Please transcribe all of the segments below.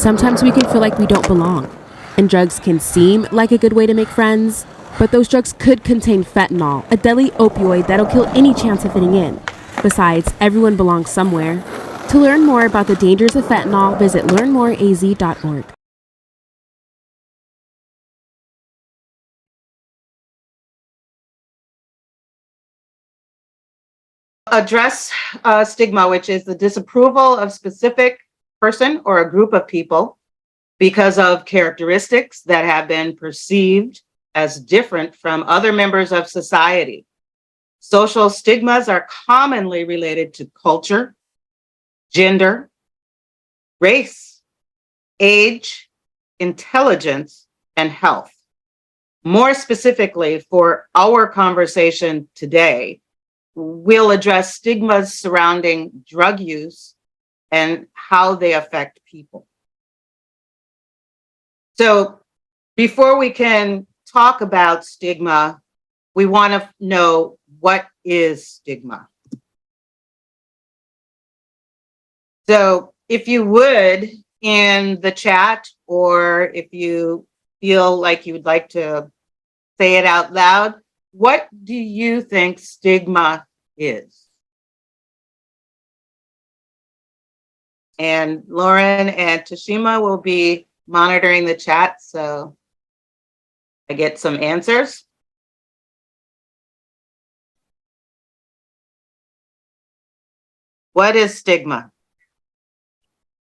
sometimes we can feel like we don't belong. And drugs can seem like a good way to make friends, but those drugs could contain fentanyl, a deadly opioid that'll kill any chance of fitting in. Besides, everyone belongs somewhere. To learn more about the dangers of fentanyl, visit learnmoreaz.org. Address stigma, which is the disapproval of specific person or a group of people because of characteristics that have been perceived as different from other members of society. Social stigmas are commonly related to culture, gender, race, age, intelligence, and health. More specifically, for our conversation today, we'll address stigmas surrounding drug use and how they affect people. So before we can talk about stigma, we want to know, what is stigma? So if you would, in the chat, or if you feel like you would like to say it out loud, what do you think stigma is? And Lauren and Tashima will be monitoring the chat, so I get some answers. What is stigma?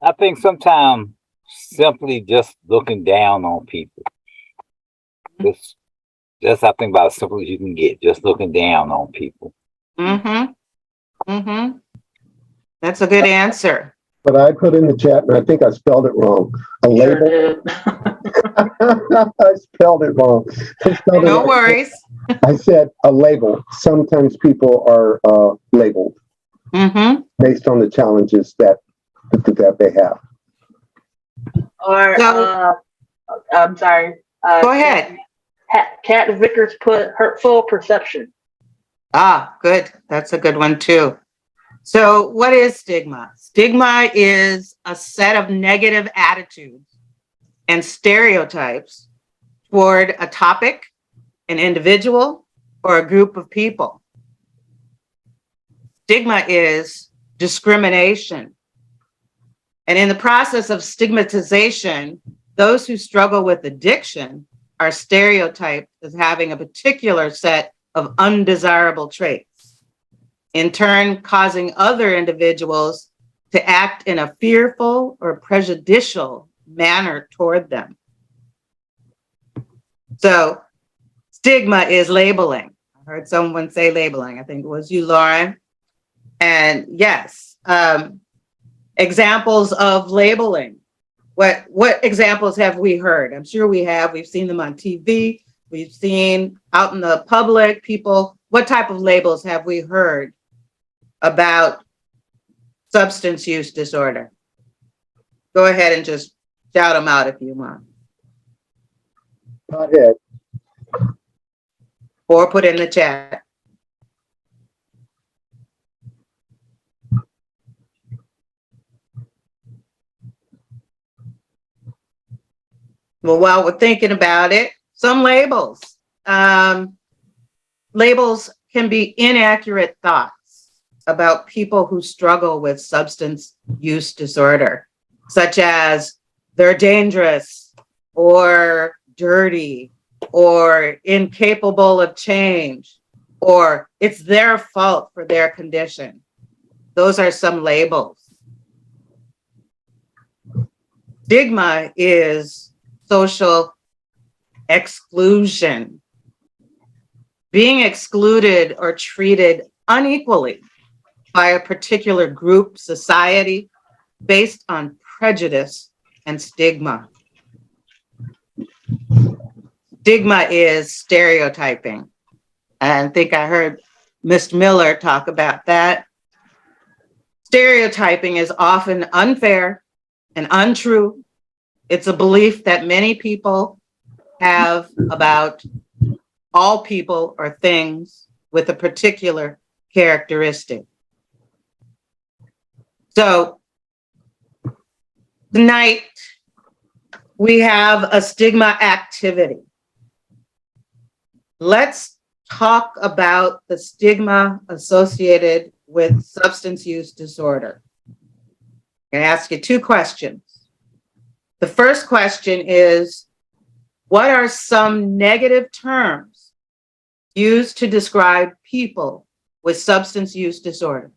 I think sometimes simply just looking down on people. Just I think about as simple as you can get, just looking down on people. That's a good answer. But I put in the chat, and I think I spelled it wrong. A label. I spelled it wrong. No worries. I said a label. Sometimes people are labeled based on the challenges that they have. Or I'm sorry. Go ahead. Kat Vickers put hurtful perception. Ah, good. That's a good one too. So what is stigma? Stigma is a set of negative attitudes and stereotypes toward a topic, an individual, or a group of people. Stigma is discrimination. And in the process of stigmatization, those who struggle with addiction are stereotyped as having a particular set of undesirable traits, in turn causing other individuals to act in a fearful or prejudicial manner toward them. So stigma is labeling. I heard someone say labeling. I think it was you, Lauren. And yes, examples of labeling. What examples have we heard? I'm sure we have. We've seen them on TV. We've seen out in the public, people. What type of labels have we heard about substance use disorder? Go ahead and just shout them out if you want. Pothead. Or put in the chat. Well, while we're thinking about it, some labels. Labels can be inaccurate thoughts about people who struggle with substance use disorder, such as they're dangerous or dirty or incapable of change, or it's their fault for their condition. Those are some labels. Stigma is social exclusion, being excluded or treated unequally by a particular group, society, based on prejudice and stigma. Stigma is stereotyping. I think I heard Ms. Miller talk about that. Stereotyping is often unfair and untrue. It's a belief that many people have about all people or things with a particular characteristic. So tonight, we have a stigma activity. Let's talk about the stigma associated with substance use disorder. I'm going to ask you two questions. The first question is, what are some negative terms used to describe people with substance use disorder?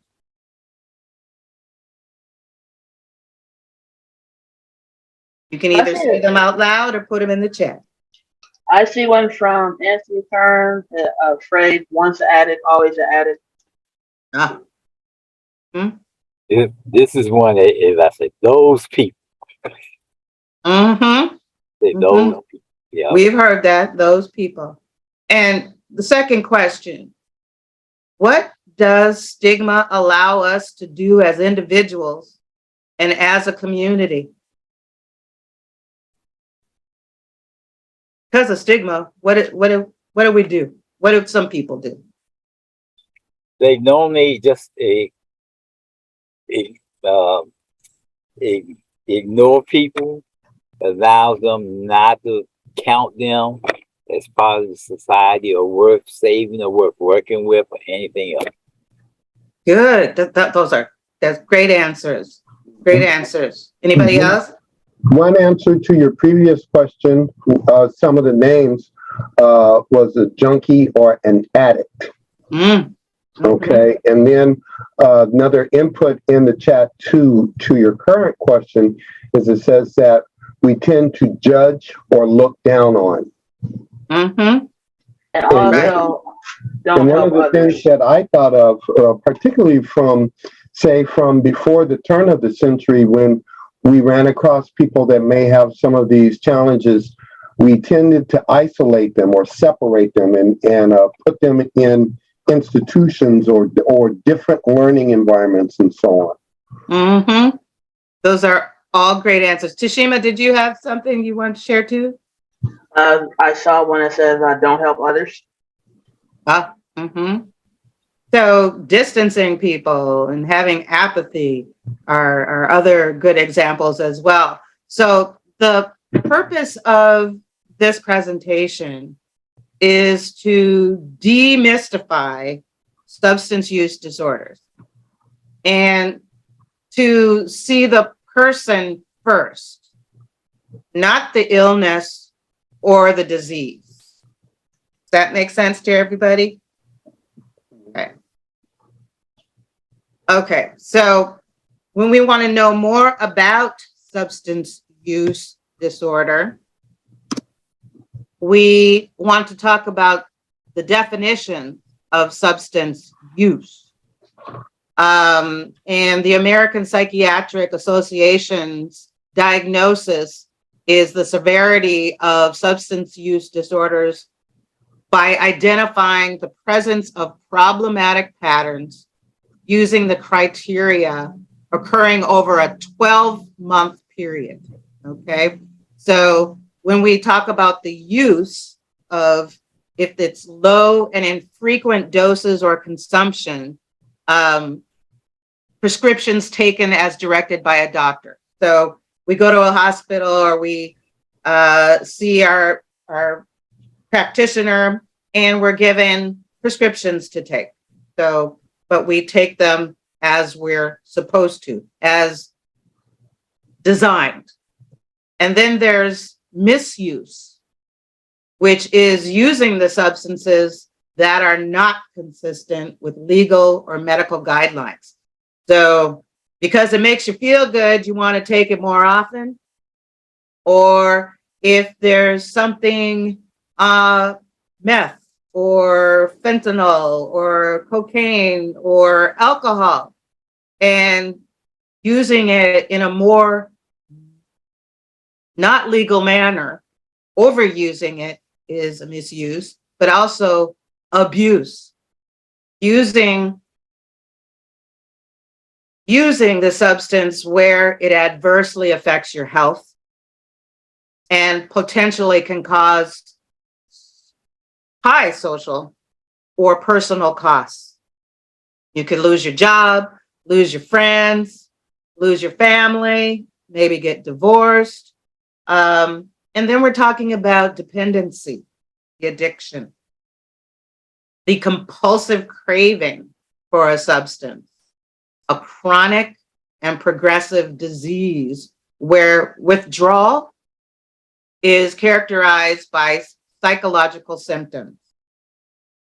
You can either say them out loud or put them in the chat. I see one from Anthony Kern, afraid once an addict, always an addict. Ah. This is one that, as I said, those people. Mm-hmm. Those people. Yeah. We've heard that, those people. And the second question, what does stigma allow us to do as individuals and as a community? Because of stigma, what do we do? What do some people do? They normally just ignore people, allows them not to count them as part of the society or worth saving or worth working with or anything else. Good. That's great answers. Great answers. Anybody else? One answer to your previous question, some of the names was a junkie or an addict. Okay, and then another input in the chat to your current question is it says that we tend to judge or look down on. And also, don't and one help of the others. things that I thought of, particularly from before the turn of the century, when we ran across people that may have some of these challenges, we tended to isolate them or separate them and put them in institutions or different learning environments and so on. Those are all great answers. Tashima, did you have something you want to share too? I saw one that says, don't help others. So distancing people and having apathy are other good examples as well. So the purpose of this presentation is to demystify substance use disorders and to see the person first, not the illness or the disease. Does that make sense to everybody? Okay, so when we want to know more about substance use disorder, we want to talk about the definition of substance use. And the American Psychiatric Association's diagnosis is the severity of substance use disorders by identifying the presence of problematic patterns using the criteria occurring over a 12-month period, okay? So when we talk about the use of, if it's low and infrequent doses or consumption, prescriptions taken as directed by a doctor. So we go to a hospital or we see our practitioner and we're given prescriptions to take. So, but we take them as we're supposed to, as designed. And then there's misuse, which is using the substances that are not consistent with legal or medical guidelines. So because it makes you feel good, you want to take it more often. Or if there's something, meth or fentanyl or cocaine or alcohol, and using it in a more not legal manner, overusing it is a misuse, but also abuse. Using the substance where it adversely affects your health and potentially can cause high social or personal costs. You could lose your job, lose your friends, lose your family, maybe get divorced, And then we're talking about dependency, the addiction, the compulsive craving for a substance, a chronic and progressive disease where withdrawal is characterized by psychological symptoms.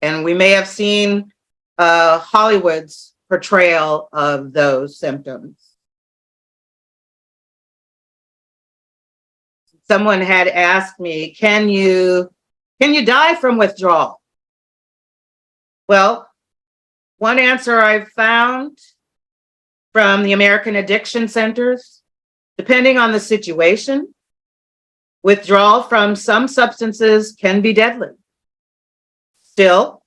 And we may have seen Hollywood's portrayal of those symptoms. Someone had asked me, can you die from withdrawal? Well, one answer I've found from the American Addiction Centers, depending on the situation, withdrawal from some substances can be deadly. Still,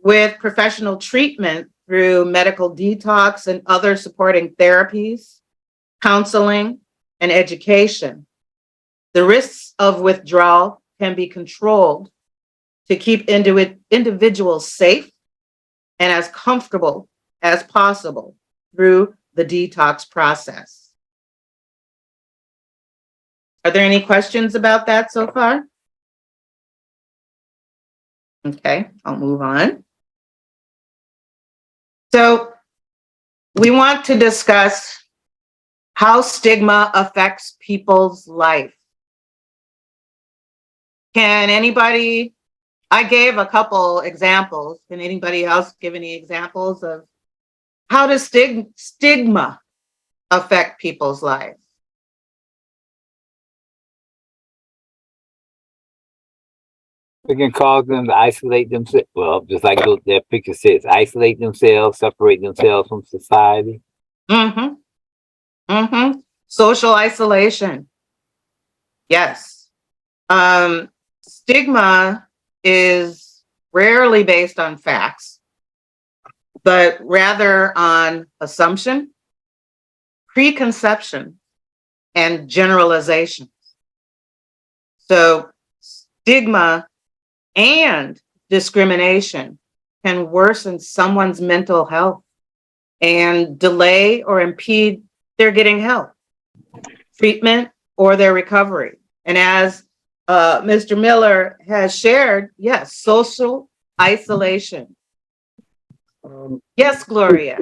with professional treatment through medical detox and other supporting therapies, counseling, and education, the risks of withdrawal can be controlled to keep individuals safe and as comfortable as possible through the detox process. Are there any questions about that so far? Okay, I'll move on. So we want to discuss how stigma affects people's life. Can anybody, I gave a couple examples. Can anybody else give any examples of how does stigma affect people's lives? It can cause them to isolate themselves. Well, just like that picture says, isolate themselves, separate themselves from society. Mm-hmm. Mm-hmm. Social isolation. Yes. Stigma is rarely based on facts, but rather on assumption, preconception, and generalizations. So stigma and discrimination can worsen someone's mental health and delay or impede their getting help, treatment, or their recovery. And as Mr. Miller has shared, yes, social isolation. Yes, Gloria.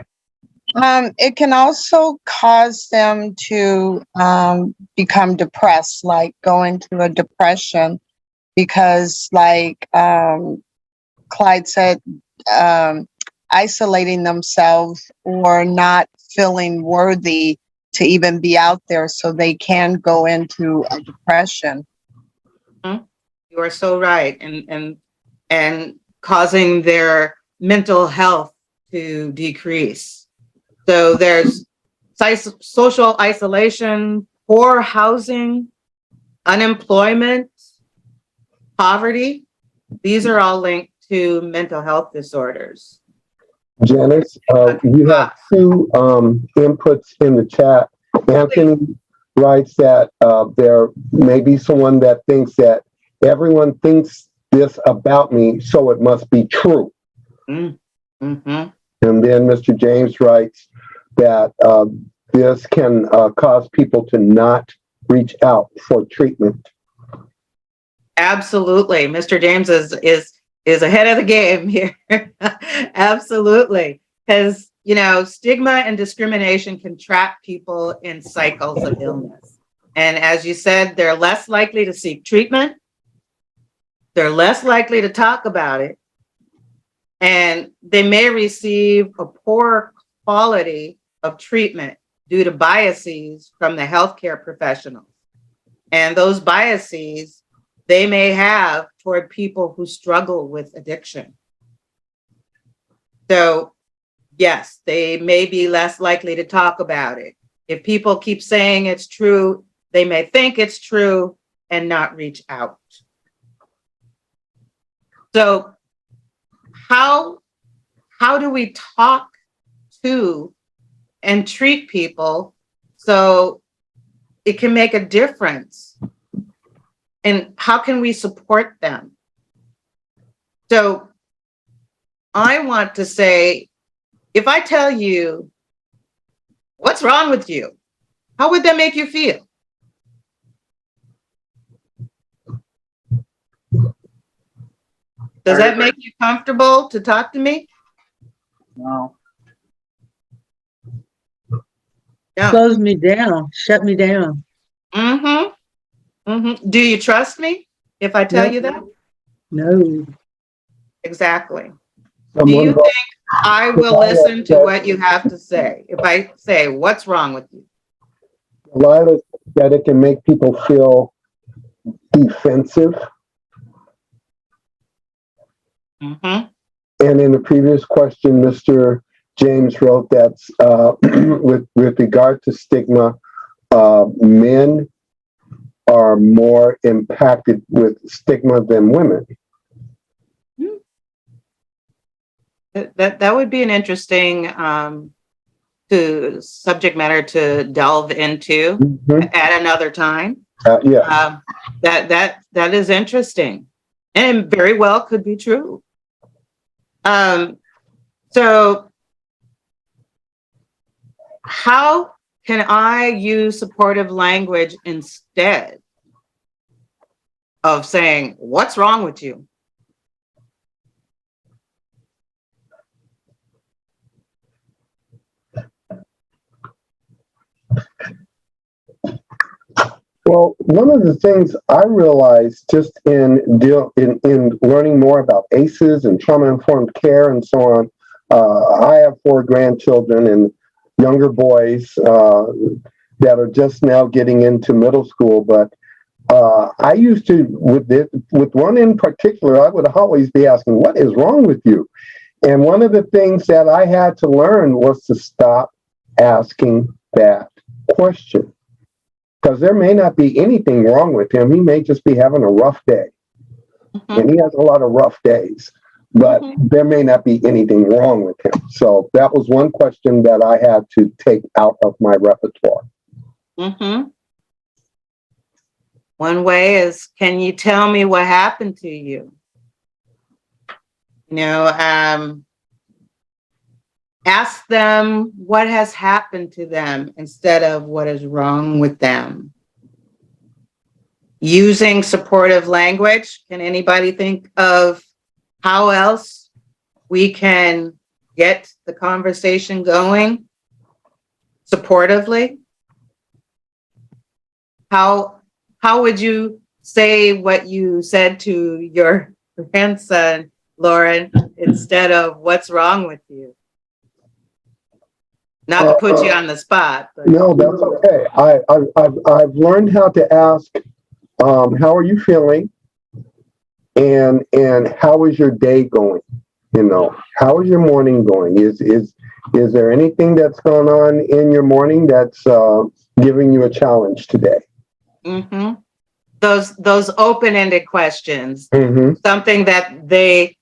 It can also cause them to become depressed, like go into a depression, because like Clyde said, isolating themselves or not feeling worthy to even be out there, so they can go into a depression. You are so right, and causing their mental health to decrease. So there's social isolation, poor housing, unemployment, poverty. These are all linked to mental health disorders. Janice, you have two inputs in the chat. Anthony writes that there may be someone that thinks that everyone thinks this about me, so it must be true. Mm-hmm. And then Mr. James writes that this can cause people to not reach out for treatment. Absolutely. Mr. James is ahead of the game here. Absolutely. Because, you know, stigma and discrimination can trap people in cycles of illness. And as you said, they're less likely to seek treatment. They're less likely to talk about it. And they may receive a poor quality of treatment due to biases from the healthcare professionals. And those biases they may have toward people who struggle with addiction. So yes, they may be less likely to talk about it. If people keep saying it's true, they may think it's true and not reach out. So how do we talk to and treat people so it can make a difference? And how can we support them? So I want to say, if I tell you, what's wrong with you? How would that make you feel? Does that make you comfortable to talk to me? No. No. Close me down, shut me down. Do you trust me if I tell Nope. you that? No. Exactly. Do Someone you vote think I will listen to what you have to say? If I say, what's wrong with you? Delilah that it can make people feel defensive. Mm-hmm. And in the previous question, Mr. James wrote that with regard to stigma, men are more impacted with stigma than women. That would be an interesting to subject matter to delve into at another time. Yeah. That is interesting, and very well could be true. So how can I use supportive language instead of saying, what's wrong with you? Well, one of the things I realized just in learning more about ACEs and trauma-informed care and so on, I have 4 grandchildren and younger boys that are just now getting into middle school. But I used to, with one in particular, I would always be asking, "What is wrong with you?" And one of the things that I had to learn was to stop asking that question. Because there may not be anything wrong with him. He may just be having a rough day. And he has a lot of rough days, but there may not be anything wrong with him. So that was one question that I had to take out of my repertoire. One way is, can you tell me what happened to you? You know, ask them what has happened to them instead of what is wrong with them. Using supportive language, can anybody think of how else we can get the conversation going supportively? How would you say what you said to your grandson, Lauren, instead of what's wrong with you? Not to put you on the spot. But. No, that's okay. I've learned how to ask, how are you feeling? And how is your day going? You know, how is your morning going? Is there anything that's going on in your morning that's giving you a challenge today? Those open-ended questions, something that they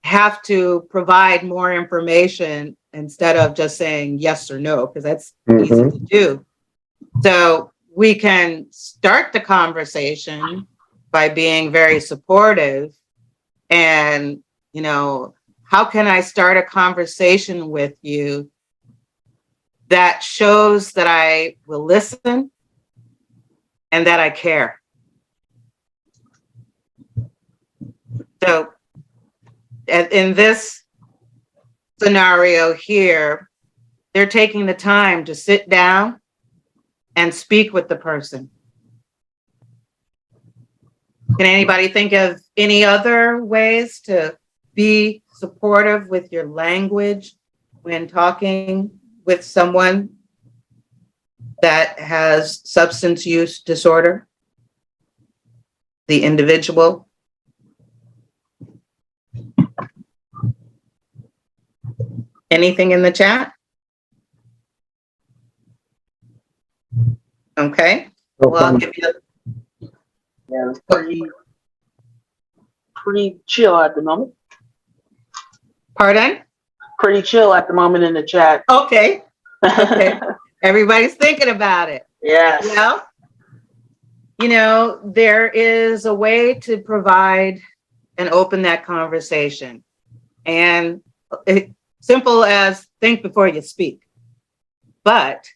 have to provide more information instead of just saying yes or no, because that's easy to do. So we can start the conversation by being very supportive. And, you know, how can I start a conversation with you that shows that I will listen and that I care? So in this scenario here, they're taking the time to sit down and speak with the person. Can anybody think of any other ways to be supportive with your language when talking with someone that has substance use disorder? The individual? Anything in the chat? Okay. Well, I'll give you. Yeah, it's pretty chill at the moment. Pardon? Pretty chill at the moment in the chat. Okay. Okay. Everybody's thinking about it. Yes. Well, you know, there is a way to provide and open that conversation. And simple as think before you speak. But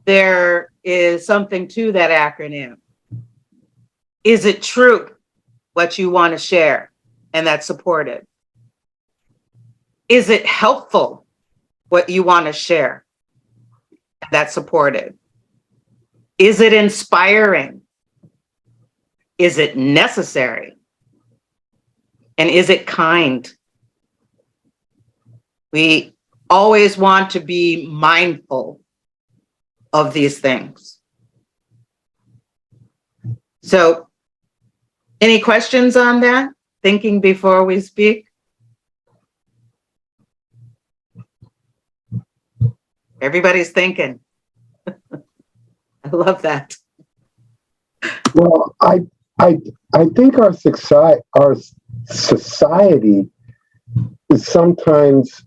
there is something to that acronym. Is it true what you want to share? and that's supported? Is it helpful, what you want to share? That's supported. Is it inspiring? Is it necessary? And is it kind? We always want to be mindful of these things. So, any questions on that? Thinking before we speak? Everybody's thinking. I love that. Well, I think our society sometimes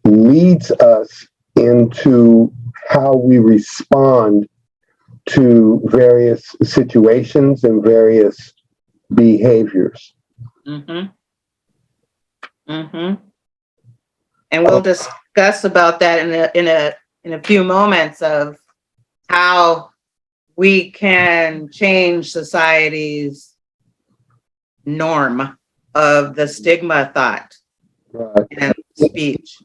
leads us into how we respond to various situations and various behaviors. Mm-hmm. Mm-hmm. And we'll discuss about that in a few moments of how we can change society's norm of the stigma thought Right. and speech.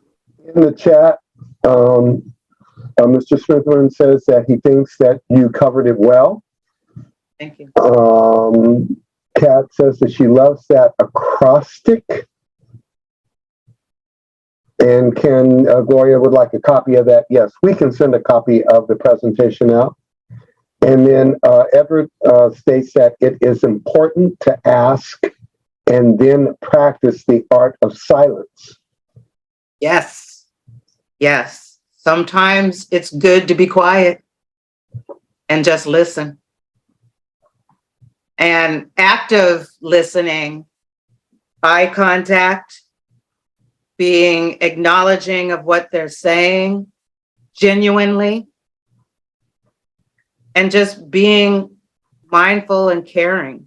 In the chat, Mr. Smithman says that he thinks that you covered it well. Thank you. Kat says that she loves that acrostic. And Gloria would like a copy of that. Yes, we can send a copy of the presentation out. And then Everett states that it is important to ask and then practice the art of silence. Yes. Yes. Sometimes it's good to be quiet and just listen. And active listening, eye contact, being acknowledging of what they're saying genuinely, and just being mindful and caring.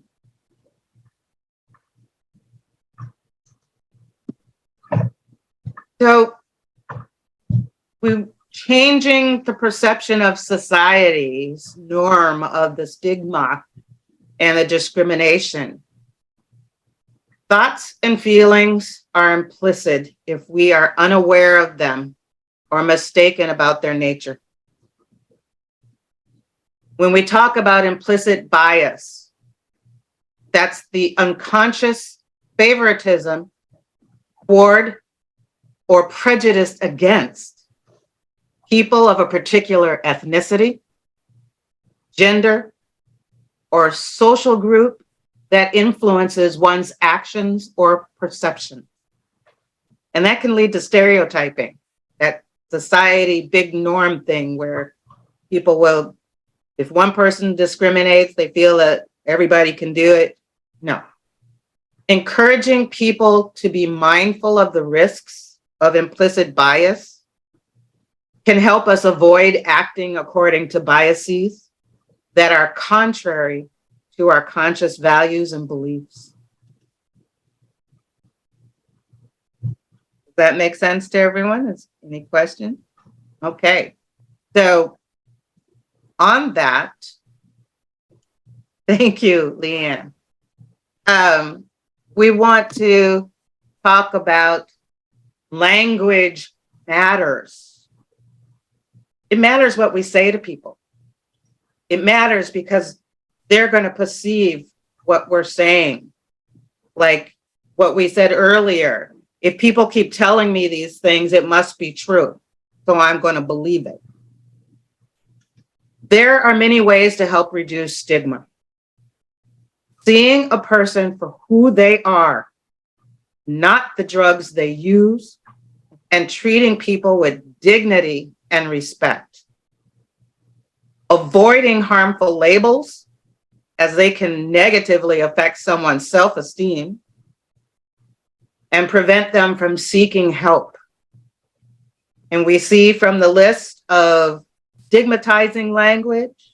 So we're changing the perception of society's norm of the stigma and the discrimination. Thoughts and feelings are implicit if we are unaware of them or mistaken about their nature. When we talk about implicit bias, that's the unconscious favoritism toward or prejudice against people of a particular ethnicity, gender, or social group that influences one's actions or perception. And that can lead to stereotyping, that society big norm thing where people will, if one person discriminates, they feel that everybody can do it. No. Encouraging people to be mindful of the risks of implicit bias can help us avoid acting according to biases that are contrary to our conscious values and beliefs. Does that make sense to everyone? Any questions? Okay. So on that, thank you, Leanne. We want to talk about language matters. It matters what we say to people. It matters because they're going to perceive what we're saying. Like what we said earlier, if people keep telling me these things, it must be true. So I'm going to believe it. There are many ways to help reduce stigma. Seeing a person for who they are, not the drugs they use, and treating people with dignity and respect. Avoiding harmful labels, as they can negatively affect someone's self-esteem and prevent them from seeking help. And we see from the list of stigmatizing language,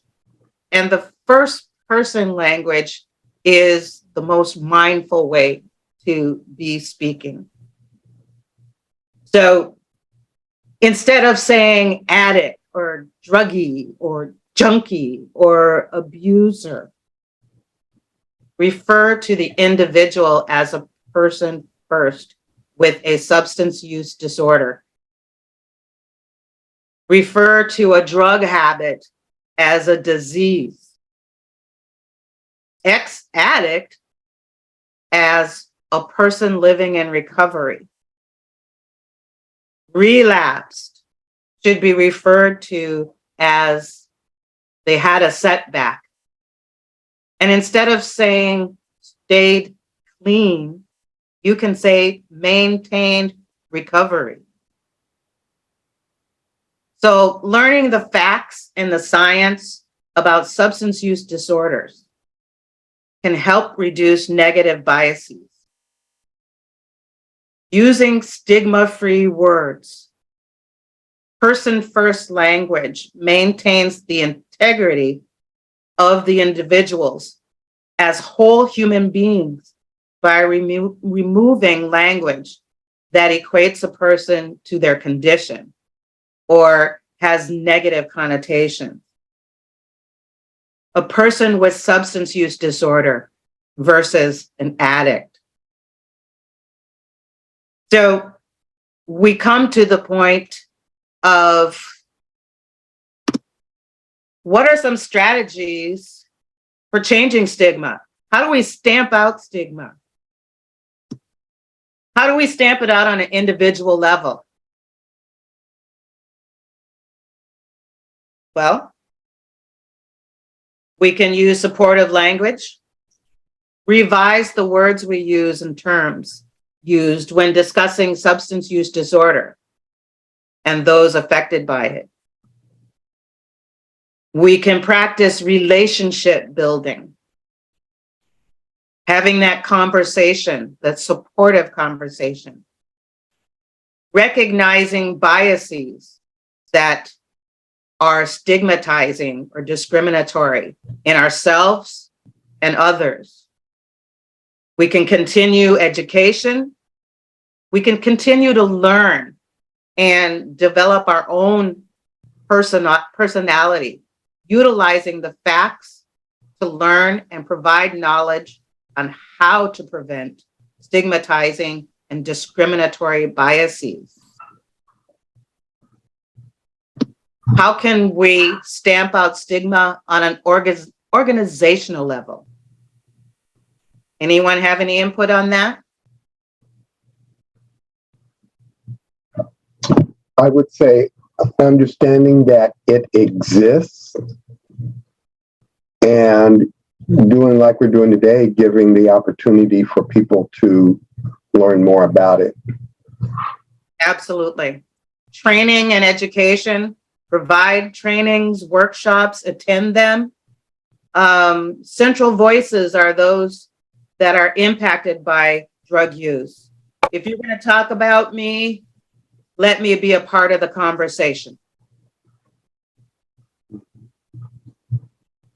and the first person language is the most mindful way to be speaking. So instead of saying addict or druggie or junkie or abuser, refer to the individual as a person first with a substance use disorder. Refer to a drug habit as a disease. Ex-addict as a person living in recovery. Relapsed should be referred to as they had a setback. And instead of saying stayed clean, you can say maintained recovery. So learning the facts and the science about substance use disorders can help reduce negative biases. Using stigma-free words, person-first language maintains the integrity of the individuals as whole human beings by removing language that equates a person to their condition or has negative connotations. A person with substance use disorder versus an addict. So we come to the point of what are some strategies for changing stigma? How do we stamp out stigma? How do we stamp it out on an individual level? Well, we can use supportive language, revise the words we use and terms used when discussing substance use disorder and those affected by it. We can practice relationship building, having that conversation, that supportive conversation, recognizing biases that are stigmatizing or discriminatory in ourselves and others. We can continue education. We can continue to learn and develop our own personality, utilizing the facts to learn and provide knowledge on how to prevent stigmatizing and discriminatory biases. How can we stamp out stigma on an organizational level? Anyone have any input on that? I would say understanding that it exists and doing like we're doing today, giving the opportunity for people to learn more about it. Absolutely. Training and education, provide trainings, workshops, attend them. Central voices are those that are impacted by drug use. If you're going to talk about me, let me be a part of the conversation.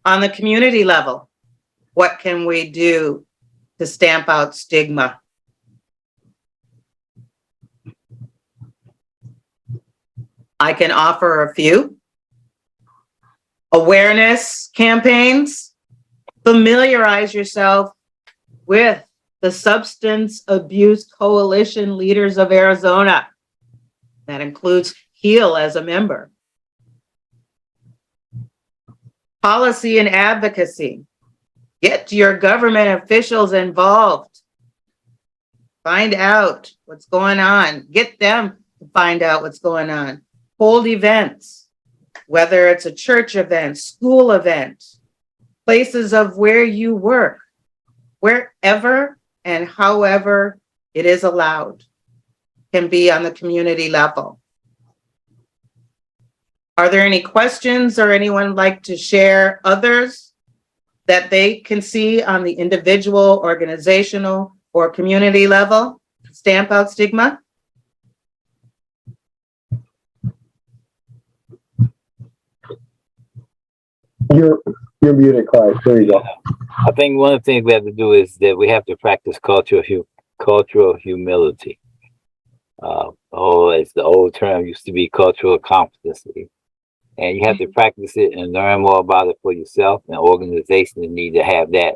On the community level, what can we do to stamp out stigma? I can offer a few. Awareness campaigns. Familiarize yourself with the Substance Abuse Coalition Leaders of Arizona. That includes HEAL as a member. Policy and advocacy. Get your government officials involved. Find out what's going on. Get them to find out what's going on. Hold events, whether it's a church event, school event, places of where you work, wherever and however it is allowed, can be on the community level. Are there any questions or anyone like to share others that they can see on the individual, organizational, or community level? Stamp out stigma? You're muted, Clyde. There you go. I think one of the things we have to do is that we have to practice cultural humility. It's the old term used to be cultural competency. And you have to practice it and learn more about it for yourself. And organizations need to have that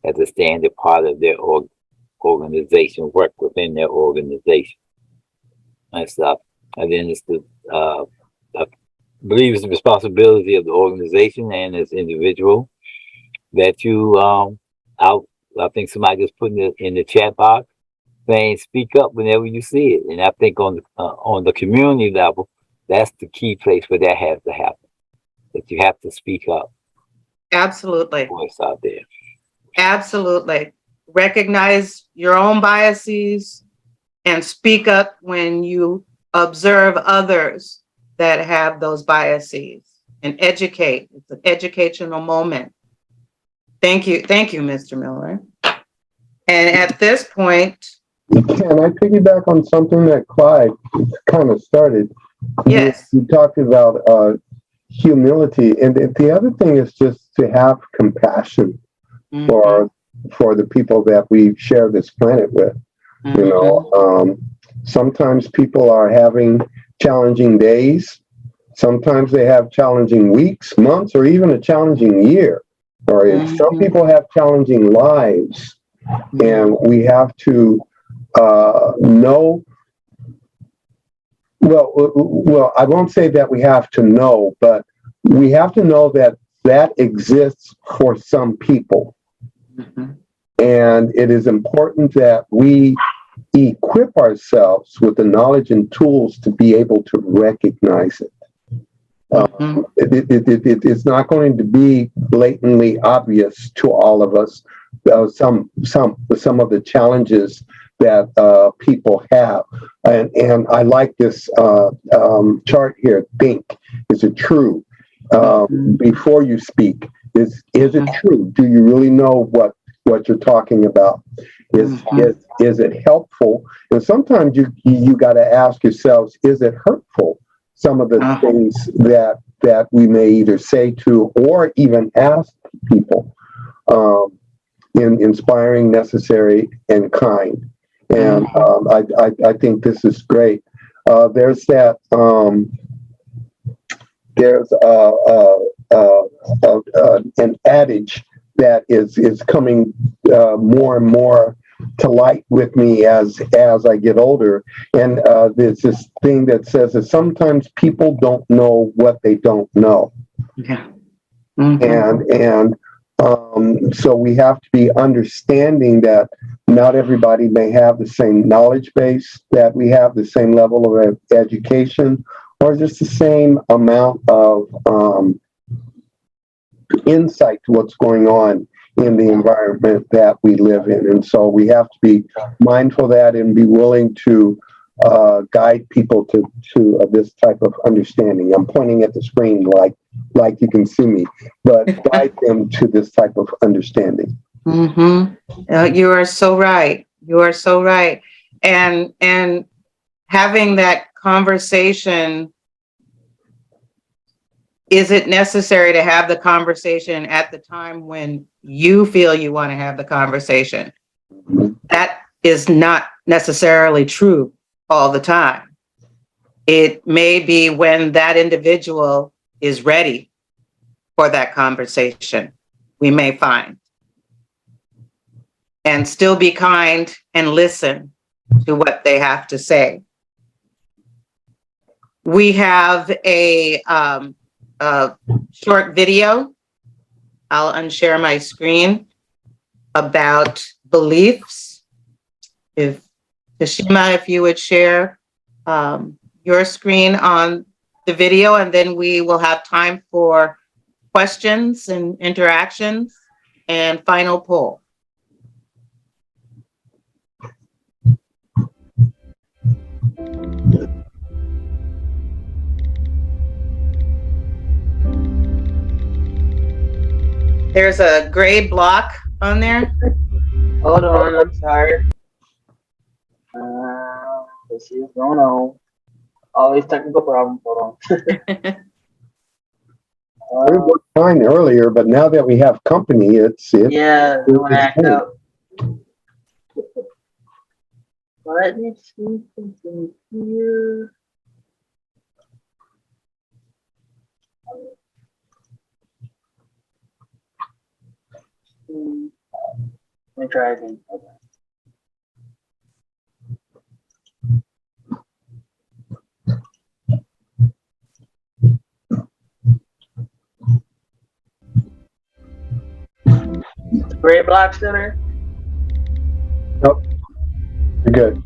as a standard part of their organization, work within their organization and stuff. And then it's the, I believe it's the responsibility of the organization and as individual that you, I think somebody just put in the chat box saying speak up whenever you see it. And I think on the community level, that's the key place where that has to happen. That you have to speak up. Absolutely. Voice out there. Absolutely. Recognize your own biases and speak up when you observe others that have those biases, and educate. It's an educational moment. Thank you. Thank you, Mr. Miller. And at this point, Can I piggyback on something that Clyde kind of started? yes. You talked about humility, and the other thing is just to have compassion for the people that we share this planet with. You know, sometimes people are having challenging days. Sometimes they have challenging weeks, months, or even a challenging year. Or some people have challenging lives, and we have to know. Well, I won't say that we have to know, but we have to know that that exists for some people. And it is important that we equip ourselves with the knowledge and tools to be able to recognize it. It's not going to be blatantly obvious to all of us, some of the challenges that people have. And I like this chart here. Think, is it true? Before you speak, is it true? Do you really know what you're talking about? Is it helpful? And sometimes you got to ask yourselves, is it hurtful? Some of the things that we may either say to or even ask people, in inspiring, necessary, and kind. And I think this is great. There's that. There's an adage that is coming more and more to light with me as I get older, and there's this thing that says that sometimes people don't know what they don't know. And so we have to be understanding that not everybody may have the same knowledge base that we have, the same level of education, or just the same amount of insight to what's going on in the environment that we live in. And so we have to be mindful of that and be willing to guide people to this type of understanding. I'm pointing at the screen like you can see me, but guide them to this type of understanding. You are so right. You are so right. And having that conversation, is it necessary to have the conversation at the time when you feel you want to have the conversation? That is not necessarily true all the time. It may be when that individual is ready for that conversation, we may find. And still be kind and listen to what they have to say. We have a short video. I'll unshare my screen about beliefs. If Tashima, if you would share your screen on the video, and then we will have time for questions and interactions and final poll. There's a gray block on there. Hold on, I'm sorry. Let's see what's going on. Always technical problems. Hold on. It was fine earlier, but now that we have company, it's act up. Let me see something here. Let me try again. Okay. Red Block Center. Nope. You're good.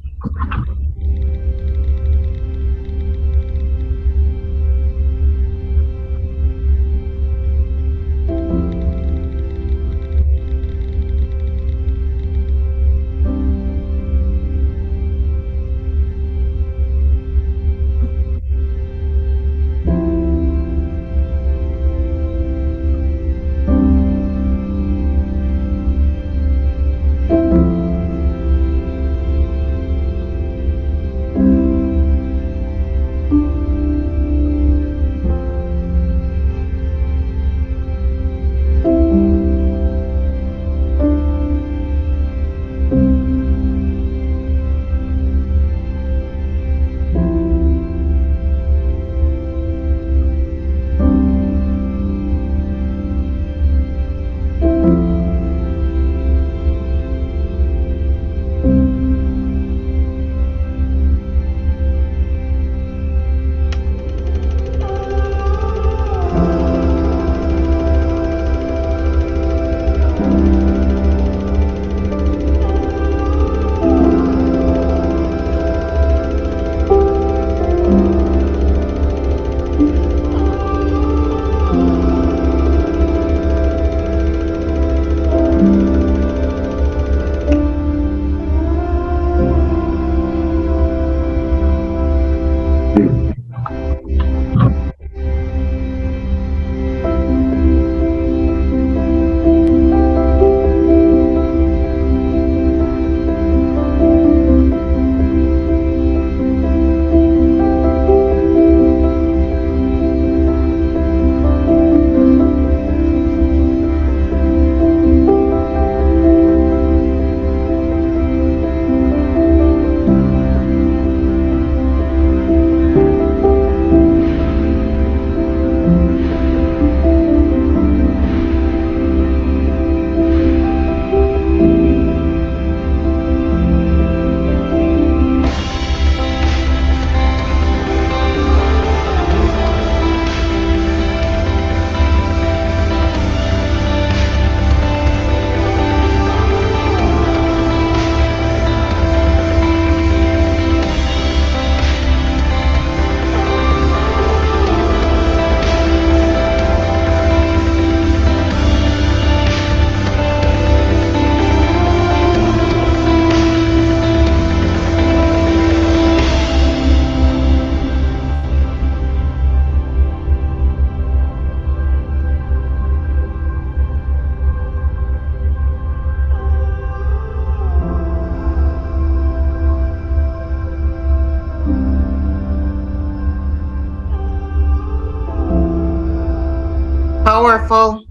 Powerful,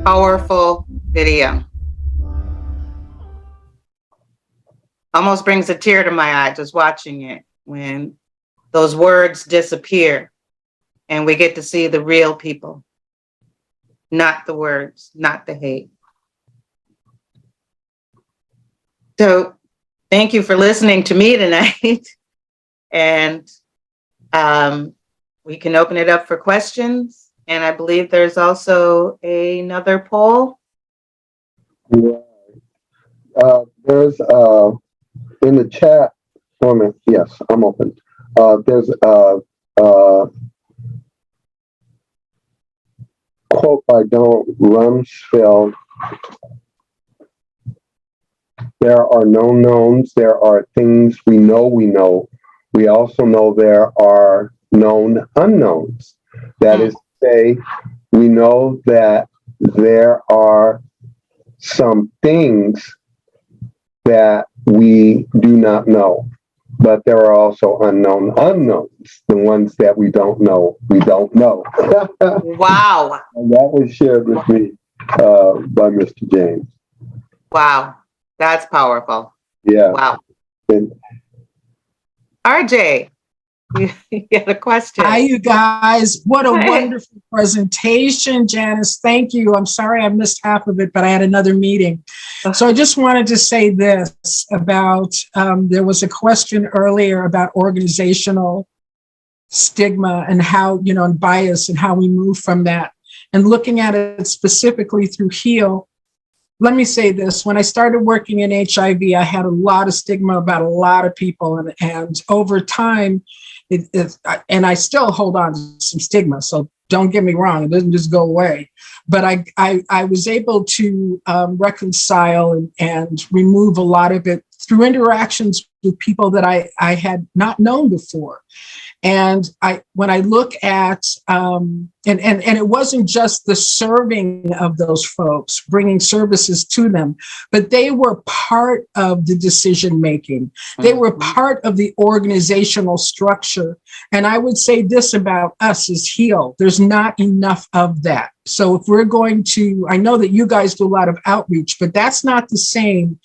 powerful video. Almost brings a tear to my eye just watching it when those words disappear and we get to see the real people, not the words, not the hate. So thank you for listening to me tonight. And we can open it up for questions. And I believe there's also another poll. Yeah. There's in the chat format. Yes, I'm open. There's a quote by Donald Rumsfeld. There are known knowns. There are things we know we know. We also know there are known unknowns. That is to say, we know that there are some things that we do not know, but there are also unknown unknowns, the ones that we don't know, we don't know. Wow. And that was shared with me by Mr. James. Wow. That's powerful. Yeah. Wow. And RJ, you had a question. Hi, you guys. What a Hey. wonderful presentation, Janice. Thank you. I'm sorry I missed half of it, but I had another meeting. So I just wanted to say this about, there was a question earlier about organizational stigma and how, and bias and how we move from that. And looking at it specifically through HEAL, let me say this. When I started working in HIV, I had a lot of stigma about a lot of people. And over time, and I still hold on to some stigma. So don't get me wrong, it doesn't just go away. But I was able to reconcile and remove a lot of it through interactions with people that I had not known before. And when I look at, and it wasn't just the serving of those folks, bringing services to them, but they were part of the decision making. They were part of the organizational structure. And I would say this about us as HEAL, there's not enough of that. So if we're going to, I know that you guys do a lot of outreach, but that's not the same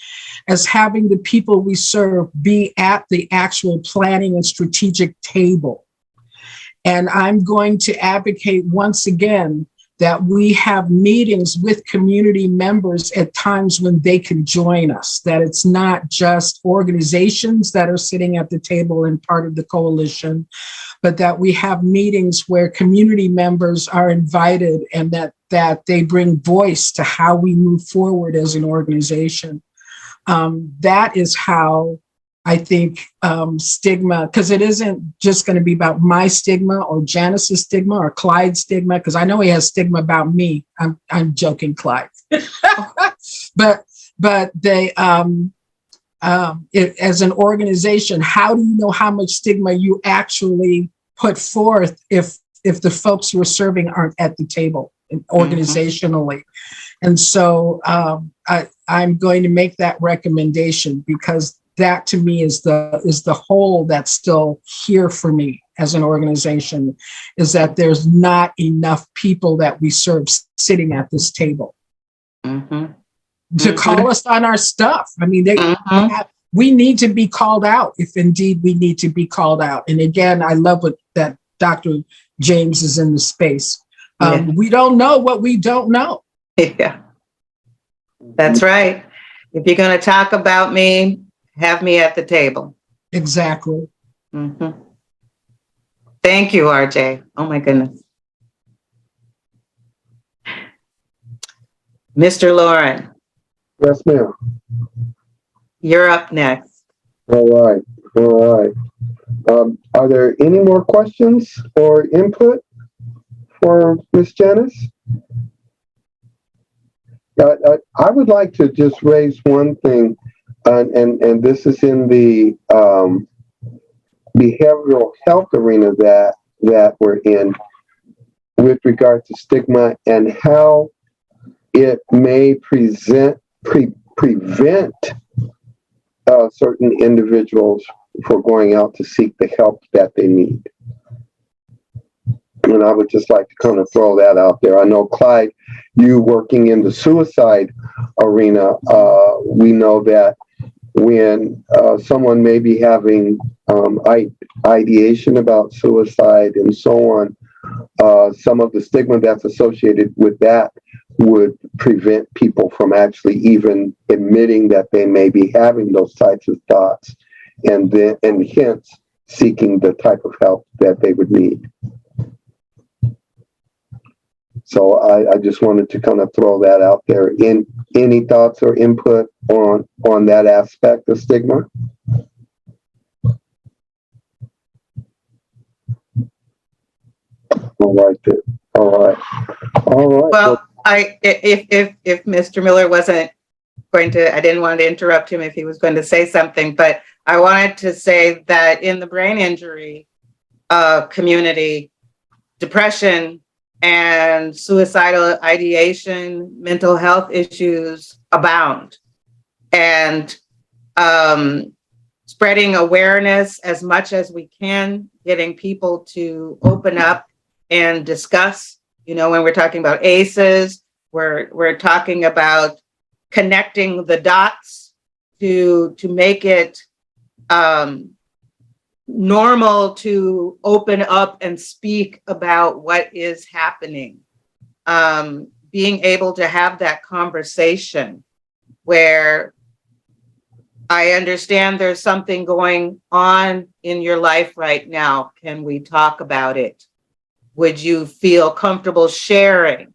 as having the people we serve be at the actual planning and strategic table. And I'm going to advocate once again that we have meetings with community members at times when they can join us, that it's not just organizations that are sitting at the table and part of the coalition, but that we have meetings where community members are invited and that they bring voice to how we move forward as an organization. That is how I think stigma, because it isn't just going to be about my stigma or Janice's stigma or Clyde's stigma, because I know he has stigma about me. I'm joking, Clyde. but they, as an organization, how do you know how much stigma you actually put forth if the folks who are serving aren't at the table organizationally? And so I'm going to make that recommendation, because that to me is the hole that's still here for me as an organization, is that there's not enough people that we serve sitting at this table to call us on our stuff. I mean, we need to be called out if indeed we need to be called out. And again, I love that Dr. James is in the space. We don't know what we don't know. Yeah, that's right. If you're going to talk about me, have me at the table. Exactly. Thank you, RJ. Oh my goodness. Mr. Lauren. Yes, ma'am. You're up next. All right. Are there any more questions or input for Ms. Janice? I would like to just raise one thing, and this is in the behavioral health arena that we're in, with regard to stigma and how it may prevent certain individuals from going out to seek the help that they need. And I would just like to kind of throw that out there. I know, Clyde, you working in the suicide arena, we know that when someone may be having ideation about suicide and so on, some of the stigma that's associated with that would prevent people from actually even admitting that they may be having those types of thoughts, and hence seeking the type of help that they would need. So I just wanted to kind of throw that out there. In any thoughts or input on that aspect of stigma? All right. Well, if Mr. Miller wasn't going to, I didn't want to interrupt him if he was going to say something, but I wanted to say that in the brain injury community, depression and suicidal ideation, mental health issues abound. And spreading awareness as much as we can, getting people to open up and discuss, when we're talking about ACEs, we're talking about connecting the dots to make it normal to open up and speak about what is happening. Being able to have that conversation where I understand there's something going on in your life right now. Can we talk about it? Would you feel comfortable sharing?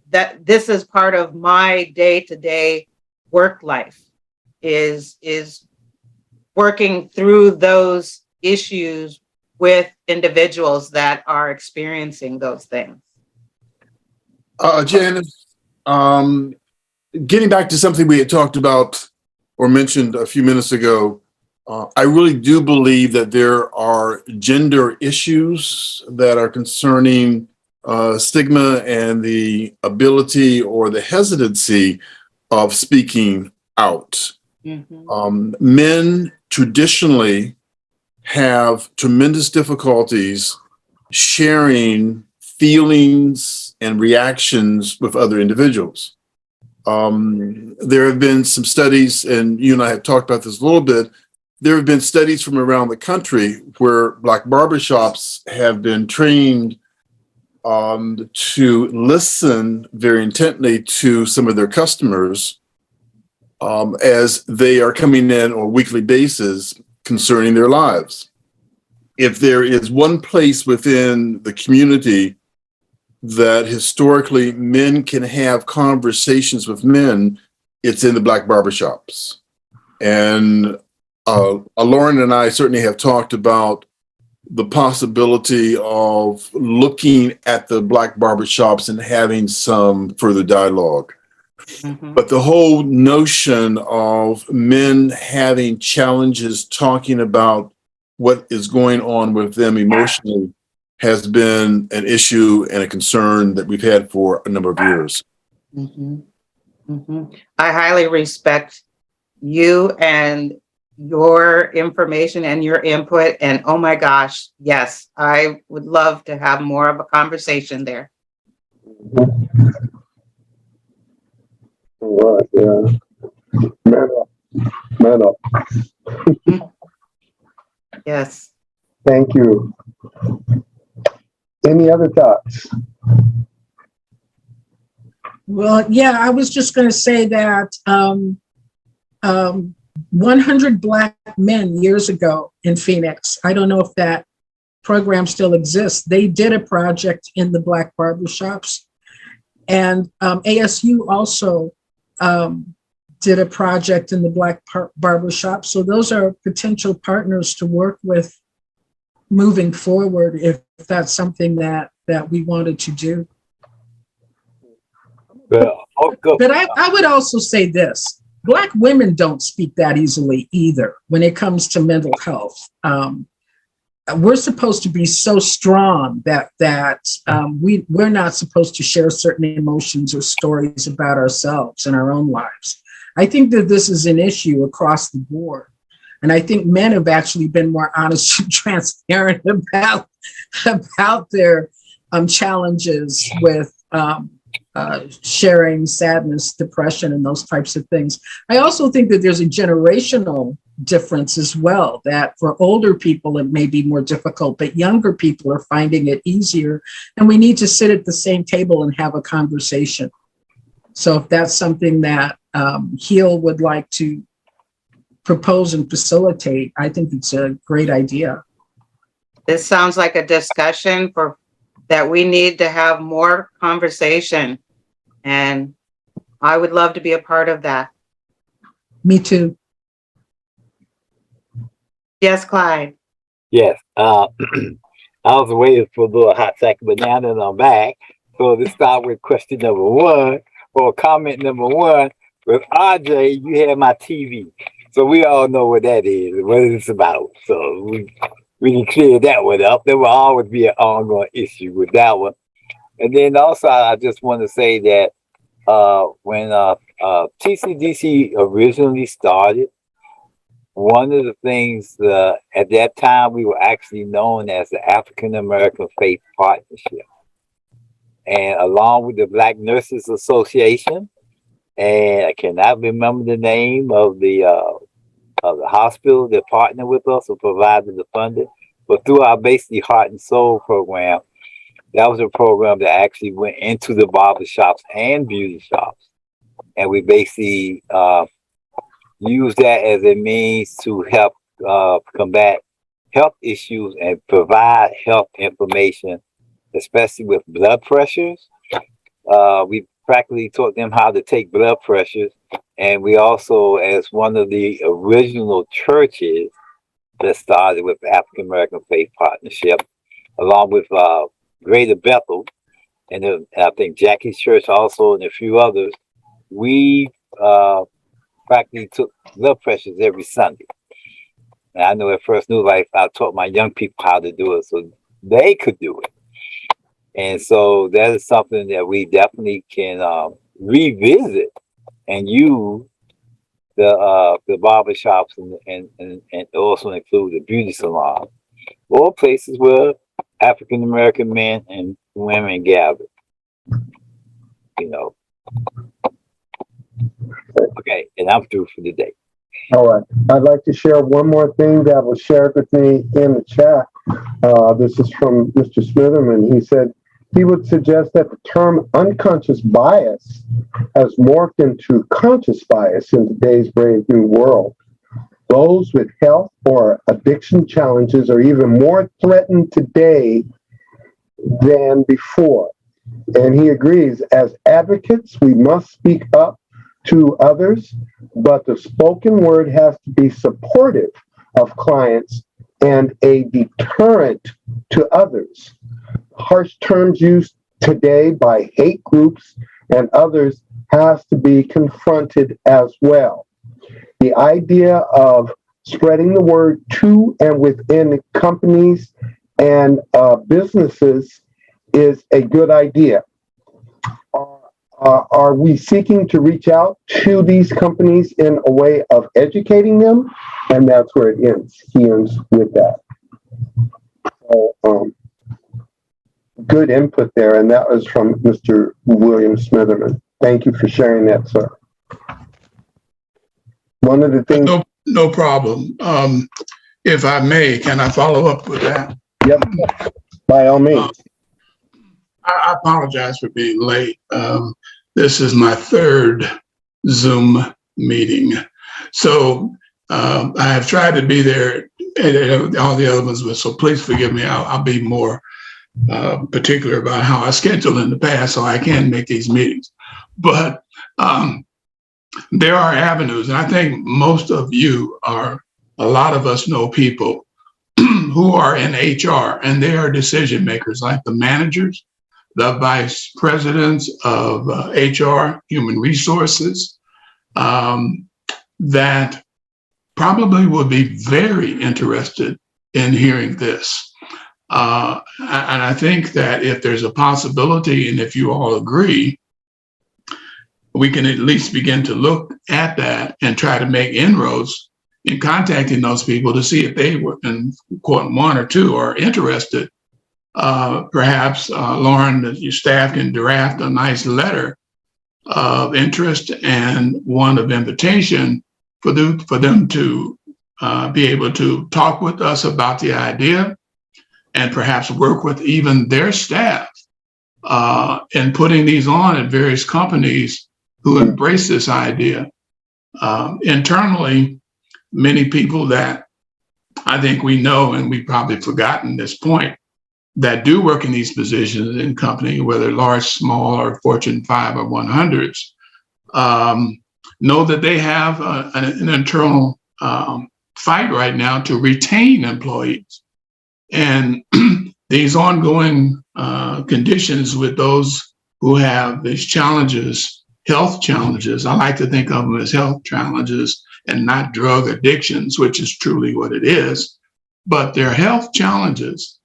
that this is part of my day-to-day work life is working through those issues with individuals that are experiencing those things. Janice, getting back to something we had talked about or mentioned a few minutes ago, I really do believe that there are gender issues that are concerning stigma and the ability or the hesitancy of speaking out. Men traditionally have tremendous difficulties sharing feelings and reactions with other individuals. There have been some studies, and you and I have talked about this a little bit. There have been studies from around the country where Black barbershops have been trained to listen very intently to some of their customers as they are coming in on a weekly basis concerning their lives. If there is one place within the community that historically men can have conversations with men, it's in the Black barbershops. And Lauren and I certainly have talked about the possibility of looking at the Black barbershops and having some further dialogue. But the whole notion of men having challenges talking about what is going on with them emotionally has been an issue and a concern that we've had for a number of years. I highly respect you and your information and your input. And oh my gosh, yes, I would love to have more of a conversation there. All right, yeah. Man up. Man up. Yes. Thank you. Any other thoughts? Well, yeah, I was just going to say that 100 Black men years ago in Phoenix, I don't know if that program still exists. They did a project in the Black barbershops, and ASU also did a project in the Black barbershop. So those are potential partners to work with moving forward if that's something that we wanted to do. But I would also say this: Black women don't speak that easily either when it comes to mental health. We're supposed to be so strong that we're not supposed to share certain emotions or stories about ourselves and our own lives. I think that this is an issue across the board. And I think men have actually been more honest and transparent about their challenges with sharing sadness, depression, and those types of things. I also think that there's a generational difference as well, that for older people, it may be more difficult, but younger people are finding it easier. And we need to sit at the same table and have a conversation. So if that's something that HEAL would like to propose and facilitate, I think it's a great idea. This sounds like a discussion that we need to have more conversation. And I would love to be a part of that. Me too. Yes, Clyde. Yes. I was waiting for a little hot second, but now that I'm back, so let's start with question number one, or comment number one. With RJ, you have my TV. So we all know what that is, what it's about. So we can clear that one up. There will always be an ongoing issue with that one. And then also, I just want to say that when TCDC originally started, one of the things at that time, we were actually known as the African American Faith Partnership. And along with the Black Nurses Association, and I cannot remember the name of the hospital that partnered with us or provided the funding, but through our basically Heart and Soul program, that was a program that actually went into the barbershops and beauty shops. And we basically used that as a means to help combat health issues and provide health information, especially with blood pressures. We practically taught them how to take blood pressures. And we also, as one of the original churches that started with African American Faith Partnership, along with Greater Bethel, and I think Jackie's Church also, and a few others, we practically took blood pressures every Sunday. And I know at First New Life, I taught my young people how to do it so they could do it. And so that is something that we definitely can revisit and use the barbershops and also include the beauty salon, or places where African American men and women gather. You know. Okay, and I'm through for the day. All right. I'd like to share one more thing that was shared with me in the chat. This is from Mr. Smitherman. He said he would suggest that the term unconscious bias has morphed into conscious bias in today's brave new world. Those with health or addiction challenges are even more threatened today than before. And he agrees, as advocates, we must speak up to others, but the spoken word has to be supportive of clients and a deterrent to others. Harsh terms used today by hate groups and others has to be confronted as well. The idea of spreading the word to and within companies and businesses is a good idea. Are we seeking to reach out to these companies in a way of educating them? And that's where it ends. He ends with that. So, good input there, and that was from Mr. William Smitherman. Thank you for sharing that, sir. One of the things... No problem. If I may, can I follow up with that? Yep, by all means. I apologize for being late. This is my third Zoom meeting. So I have tried to be there, and all the other ones were, so please forgive me. I'll be more particular about how I schedule in the past so I can make these meetings. But there are avenues, and I think most of you are, a lot of us know people who are in HR, and they are decision makers, like the managers, the vice presidents of HR, human resources, that probably would be very interested in hearing this. And I think that if there's a possibility, and if you all agree, we can at least begin to look at that and try to make inroads in contacting those people to see if they were, in quote, one or two are interested. Perhaps, Lauren, your staff can draft a nice letter of interest and one of invitation for them to be able to talk with us about the idea and perhaps work with even their staff in putting these on at various companies who embrace this idea. Internally, many people that I think we know, and we've probably forgotten this point, that do work in these positions in company, whether large, small, or Fortune 5 or 100s, know that they have an internal fight right now to retain employees. And these ongoing conditions with those who have these challenges, health challenges, I like to think of them as health challenges and not drug addictions, which is truly what it is, but they're health challenges.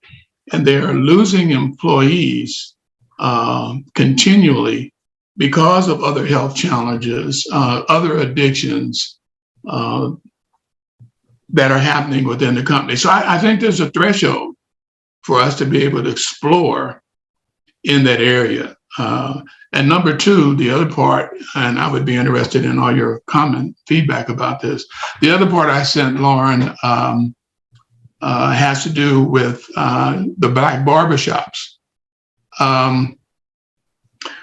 And they're losing employees continually because of other health challenges, other addictions that are happening within the company. So I think there's a threshold for us to be able to explore in that area. And number two, the other part, and I would be interested in all your comment, feedback about this. The other part I sent Lauren has to do with the Black barbershops.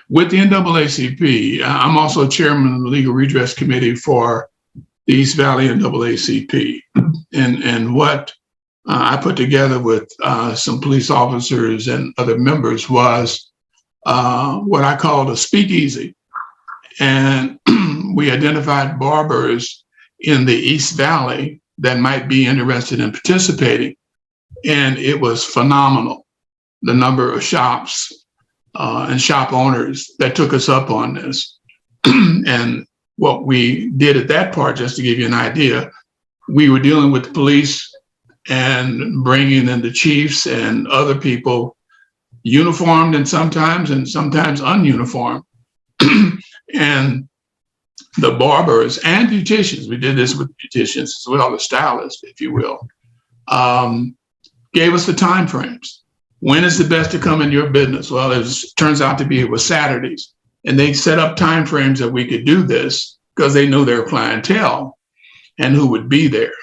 With the NAACP, I'm also chairman of the Legal Redress Committee for the East Valley NAACP. And what I put together with some police officers and other members was what I called a speakeasy. And we identified barbers in the East Valley that might be interested in participating. And it was phenomenal, the number of shops and shop owners that took us up on this. And what we did at that part, just to give you an idea, we were dealing with the police and bringing in the chiefs and other people, uniformed and sometimes ununiformed. And the barbers and beauticians, we did this with beauticians as well, the stylists, if you will, gave us the time frames. When is the best to come in your business? Well, it turns out to be it was Saturdays. And they set up time frames that we could do this because they knew their clientele and who would be there.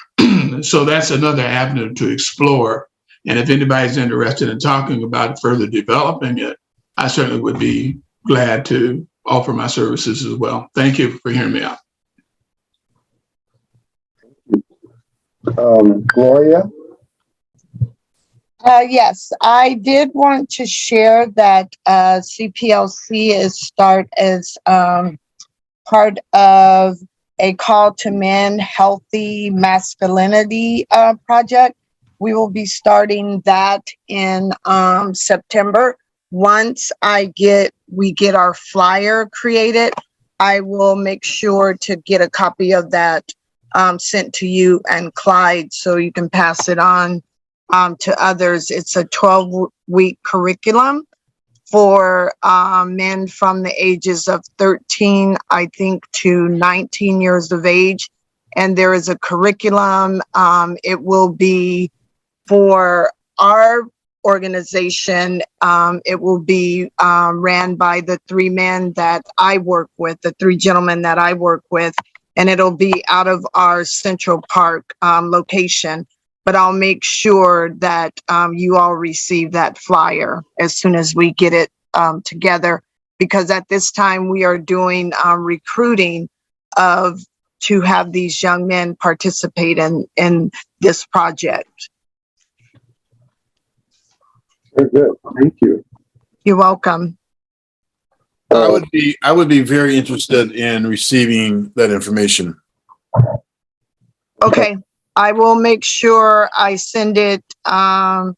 So that's another avenue to explore. And if anybody's interested in talking about further developing it, I certainly would be glad to offer my services as well. Thank you for hearing me out. Gloria? Yes, I did want to share that CPLC is start as part of a Call to Men Healthy Masculinity project. We will be starting that in September. Once we get our flyer created, I will make sure to get a copy of that sent to you and Clyde so you can pass it on to others. It's a 12-week curriculum for men from the ages of 13, I think, to 19 years of age. And there is a curriculum. It will be for our organization. It will be ran by the three men that I work with, the three gentlemen that I work with, and it'll be out of our Central Park location. But I'll make sure that you all receive that flyer as soon as we get it together, because at this time we are doing recruiting to have these young men participate in this project. Very good. Thank you. You're welcome. I would be very interested in receiving that information. Okay. I will make sure I send it to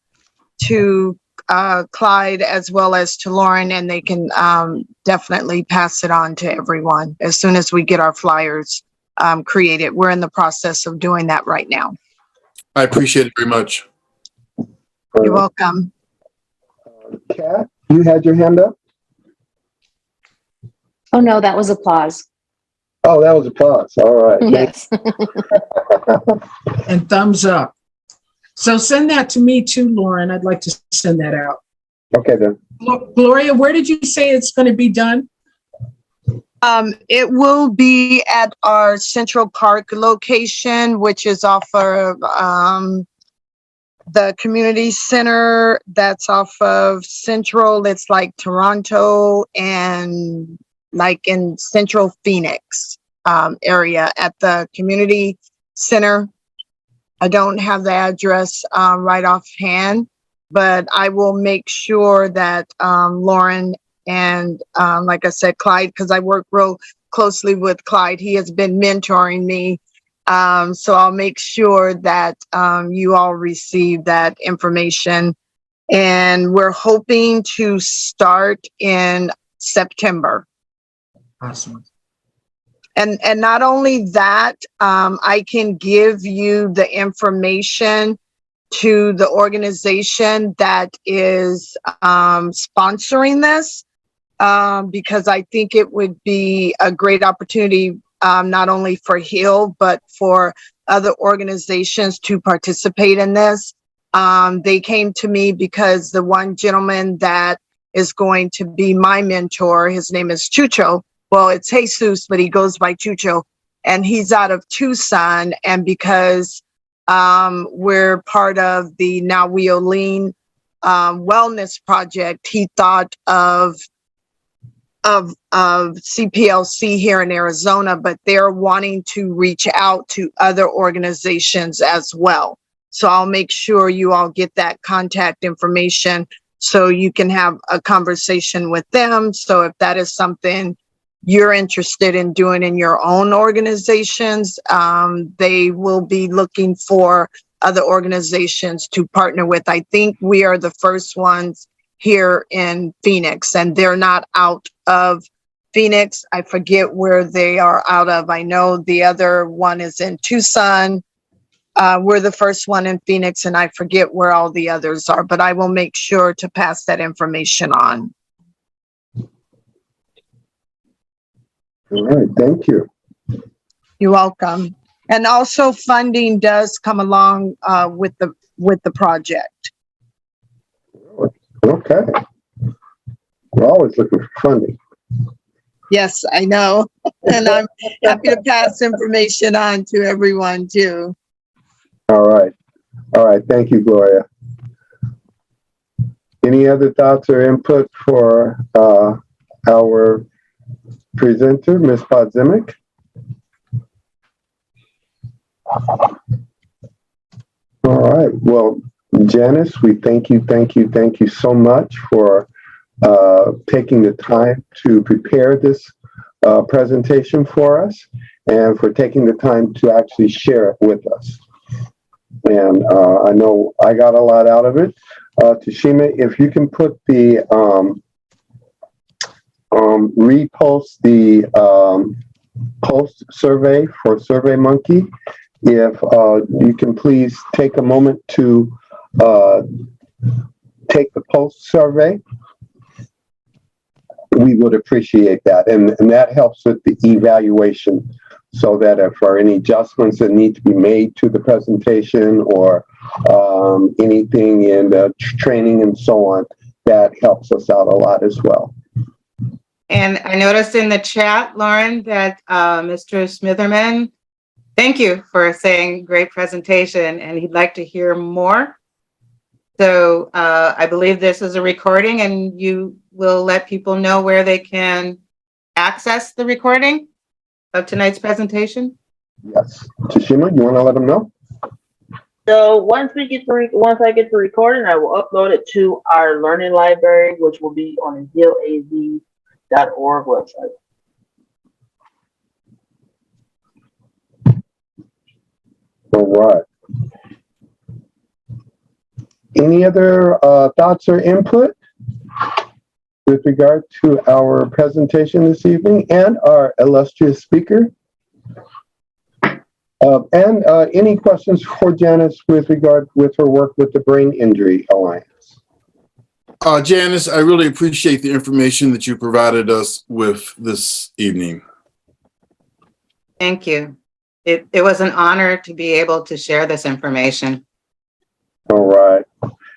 Clyde as well as to Lauren, and they can definitely pass it on to everyone as soon as we get our flyers created. We're in the process of doing that right now. I appreciate it very much. You're welcome. Kat, you had your hand up? Oh, no, that was applause. Oh, that was applause. All right. Yes. And thumbs up. So send that to me too, Lauren. I'd like to send that out. Okay, then. Gloria, where did you say it's going to be done? It will be at our Central Park location, which is off of the community center that's off of Central. It's like Toronto and like in Central Phoenix area at the community center. I don't have the address right offhand, but I will make sure that Lauren and like I said, Clyde, because I work real closely with Clyde. He has been mentoring me. So I'll make sure that you all receive that information. And we're hoping to start in September. Awesome. And not only that, I can give you the information to the organization that is sponsoring this, because I think it would be a great opportunity, not only for HEAL, but for other organizations to participate in this. They came to me because the one gentleman that is going to be my mentor, his name is Chucho. Well, it's Jesus, but he goes by Chucho, and he's out of Tucson. And because we're part of the Now We Lean Wellness Project, he thought of CPLC here in Arizona, but they're wanting to reach out to other organizations as well. So I'll make sure you all get that contact information so you can have a conversation with them. So if that is something you're interested in doing in your own organizations, they will be looking for other organizations to partner with. I think we are the first ones here in Phoenix, and they're not out of Phoenix. I forget where they are out of. I know the other one is in Tucson. We're the first one in Phoenix, and I forget where all the others are, but I will make sure to pass that information on. All right, thank you. You're welcome. And also funding does come along with the project. Okay. We're always looking for funding. Yes, I know. And I'm happy to pass information on to everyone too. All right. All right. Thank you, Gloria. Any other thoughts or input for our presenter, Ms. Podzimek? All right. Well, Janice, we thank you so much for taking the time to prepare this presentation for us and for taking the time to actually share it with us. And I know I got a lot out of it. Tashima, if you can put the repost the post survey for SurveyMonkey. If you can please take a moment to take the post survey, we would appreciate that. And that helps with the evaluation, so that if there are any adjustments that need to be made to the presentation or anything in the training and so on, that helps us out a lot as well. And I noticed in the chat, Lauren, that Mr. Smitherman, thank you for saying great presentation, and he'd like to hear more. So I believe this is a recording, and you will let people know where they can access the recording of tonight's presentation. Yes. Tashima, you want to let them know? So once I get the recording, I will upload it to our learning library, which will be on the HEALAZ.org website. All right. Any other thoughts or input with regard to our presentation this evening and our illustrious speaker? And any questions for Janice with regard with her work with the Brain Injury Alliance? Janice, I really appreciate the information that you provided us with this evening. Thank you. It was an honor to be able to share this information. All right.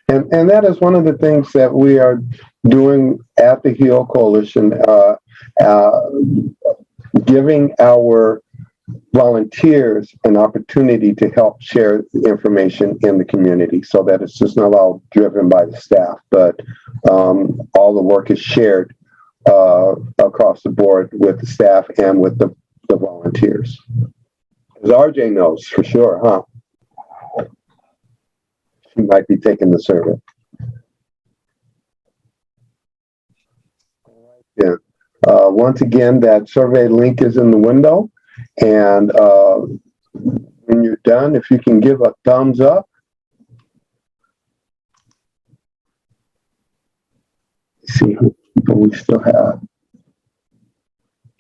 And that is one of the things that we are doing at the HEAL Coalition, giving our volunteers an opportunity to help share the information in the community, so that it's just not all driven by the staff, but all the work is shared across the board with the staff and with the volunteers. As RJ knows for sure, huh? She might be taking the survey. Yeah. Once again, that survey link is in the window. And when you're done, if you can give a thumbs up. Let's see who people we still have.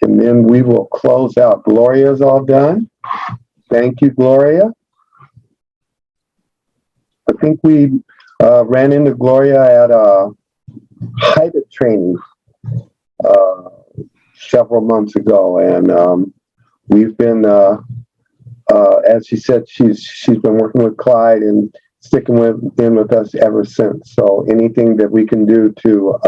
And then we will close out. Gloria's all done. Thank you, Gloria. I think we ran into Gloria at a HIDA training several months ago, and we've been, as she said, she's been working with Clyde and sticking with us ever since. So anything that we can do to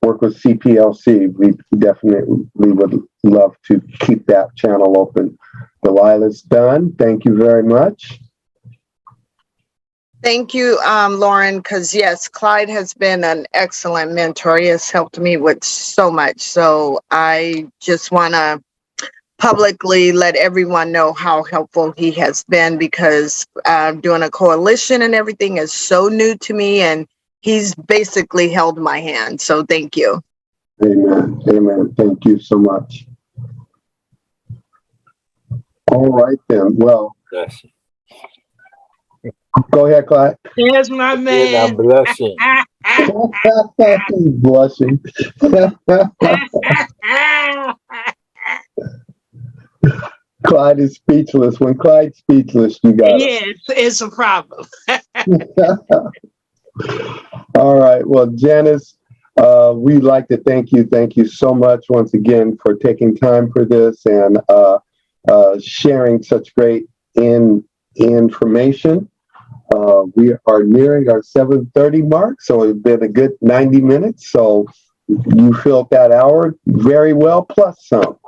work with CPLC, we definitely would love to keep that channel open. Delilah's done. Thank you very much. Thank you, Lauren, because yes, Clyde has been an excellent mentor. He has helped me with so much. So I just want to publicly let everyone know how helpful he has been, because doing a coalition and everything is so new to me, and he's basically held my hand. So thank you. Amen. Amen. Thank you so much. All right then. Well, Bless you. go ahead, Clyde. There's my And man. I'm blushing. He's blushing. Clyde is speechless. When Clyde's speechless, you got it. It's a problem. All right. Well, Janice, we'd like to thank you. Thank you so much once again for taking time for this and sharing such great information. We are nearing our 7:30 mark, so it's been a good 90 minutes. So you filled that hour very well, plus some.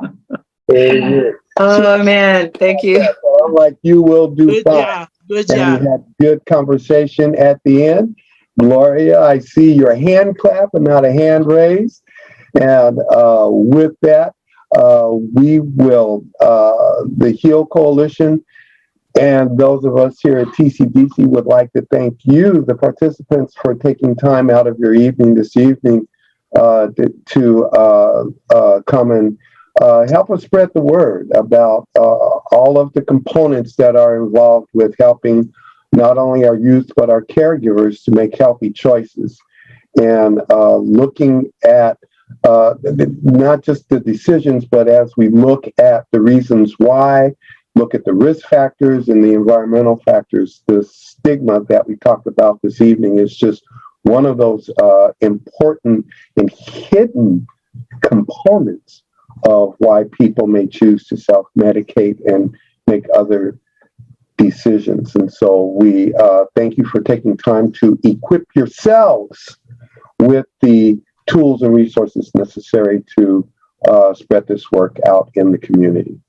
Amen. Oh man, thank you. I'm like, you will do Good fine. job. Good And job. we had good conversation at the end. Gloria, I see your hand clap and not a hand raised. And with that, we will, the HEAL Coalition and those of us here at TCDC would like to thank you, the participants, for taking time out of your evening this evening to come and help us spread the word about all of the components that are involved with helping not only our youth, but our caregivers to make healthy choices. And looking at not just the decisions, but as we look at the reasons why, look at the risk factors and the environmental factors, the stigma that we talked about this evening is just one of those important and hidden components of why people may choose to self-medicate and make other decisions. And so we thank you for taking time to equip yourselves with the tools and resources necessary to spread this work out in the community.